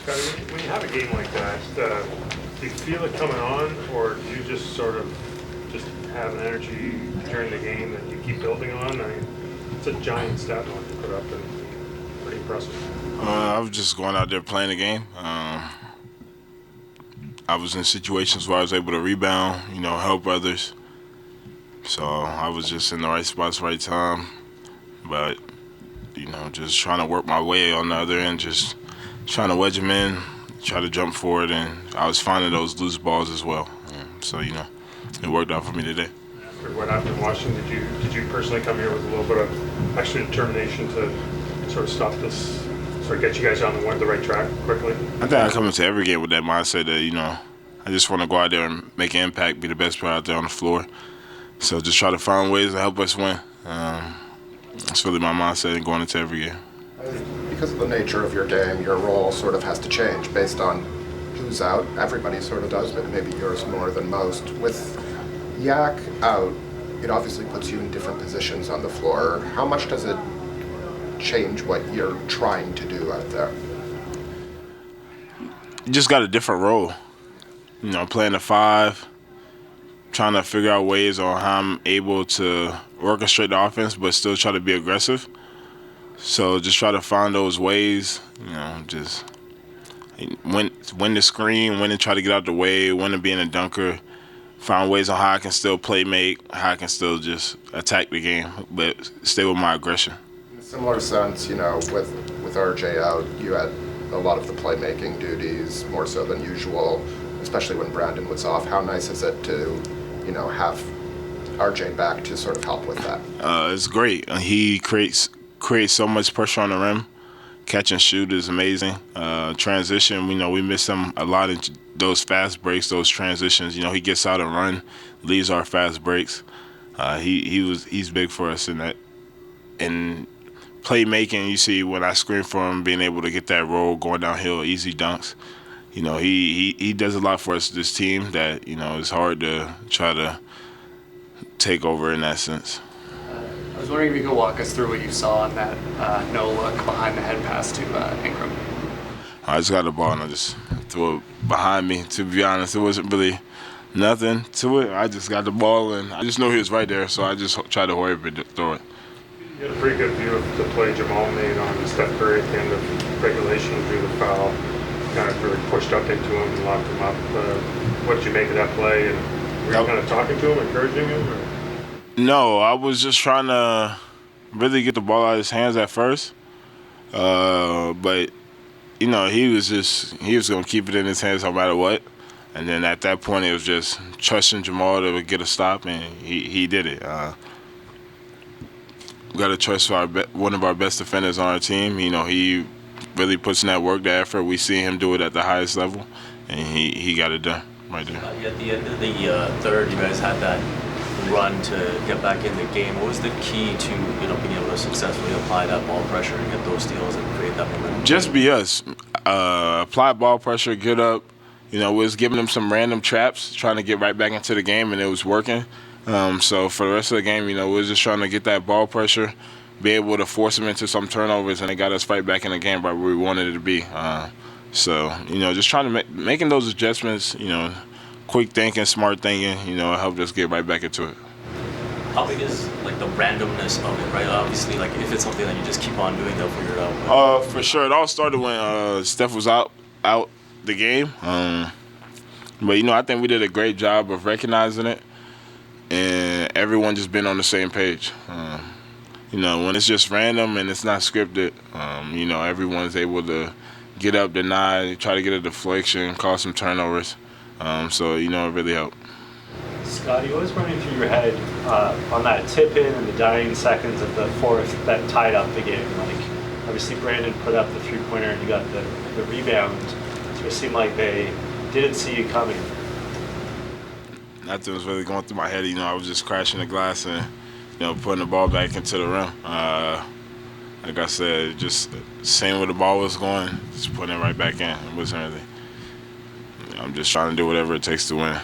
Scottie, when you have a game like that, do you feel it coming on, or do you just sort of just have an energy during the game that you keep building on? I mean, it's a giant stat line to put up and pretty impressive. I was just going out there playing the game. I was in situations where I was able to rebound, help others. So I was just in the right spots, right time. But, just trying to work my way on the other end, just trying to wedge them in, try to jump forward, and I was finding those loose balls as well. So, it worked out for me today. After what happened in Washington, did you personally come here with a little bit of extra determination to sort of stop this, sort of get you guys on the right track quickly? I think I come into every game with that mindset that, I just want to go out there and make an impact, be the best player out there on the floor. So just try to find ways to help us win. That's really my mindset going into every game. Because of the nature of your game, your role sort of has to change based on who's out. Everybody sort of does, but maybe yours more than most. With Yak out, it obviously puts you in different positions on the floor. How much does it change what you're trying to do out there? You just got a different role. Playing the 5, trying to figure out ways on how I'm able to orchestrate the offense but still try to be aggressive. So just try to find those ways, just when to screen, when to try to get out the way, when to be in a dunker, find ways on how I can still play make, how I can still just attack the game, but stay with my aggression. In a similar sense, with RJ out, you had a lot of the playmaking duties, more so than usual, especially when Brandon was off. How nice is it to, have RJ back to sort of help with that? It's great. He creates so much pressure on the rim. Catch and shoot is amazing. Transition, we miss him a lot in those fast breaks, those transitions. He gets out and run, leaves our fast breaks. He's big for us in that. And playmaking, you see when I screen for him, being able to get that roll, going downhill, easy dunks. He does a lot for us, this team, that, it's hard to try to take over in that sense. I was wondering if you could walk us through what you saw on that no-look behind the head pass to Ingram. I just got the ball and I just threw it behind me. To be honest, it wasn't really nothing to it. I just got the ball and I just knew he was right there, so I just tried to hurry up and throw it. You had a pretty good view of the play Jamal made on Steph Curry at the end of regulation, drew the foul, kind of really pushed up into him and locked him up. What did you make of that play? And were you kind of talking to him, encouraging him? Or? No, I was just trying to really get the ball out of his hands at first. But, he was going to keep it in his hands no matter what. And then at that point, it was just trusting Jamal to get a stop, and he did it. We got to trust one of our best defenders on our team. He really puts in that work, that effort. We see him do it at the highest level, and he got it done right there. At the end of the third, you guys had that run to get back in the game. What was the key to being able to successfully apply that ball pressure and get those steals and create that momentum? Just be us. Apply ball pressure, get up. We was giving them some random traps, trying to get right back into the game, and it was working. So for the rest of the game, we was just trying to get that ball pressure, be able to force them into some turnovers, and it got us right back in the game right where we wanted it to be. So just trying to making those adjustments, quick thinking, smart thinking, helped us get right back into it. How big is the randomness of it, right? Obviously, if it's something that you just keep on doing, they'll figure it out. For sure. It all started when Steph was out the game. But I think we did a great job of recognizing it, and everyone just been on the same page. When it's just random and it's not scripted, everyone's able to get up, deny, try to get a deflection, cause some turnovers. So it really helped. Scottie, what was running through your head on that tip-in and the dying seconds of the fourth that tied up the game? Obviously Brandon put up the three-pointer and you got the rebound. So it seemed like they didn't see you coming. Nothing was really going through my head. I was just crashing the glass and, putting the ball back into the rim. Like I said, just seeing where the ball was going, just putting it right back in. It wasn't really. I'm just trying to do whatever it takes to win.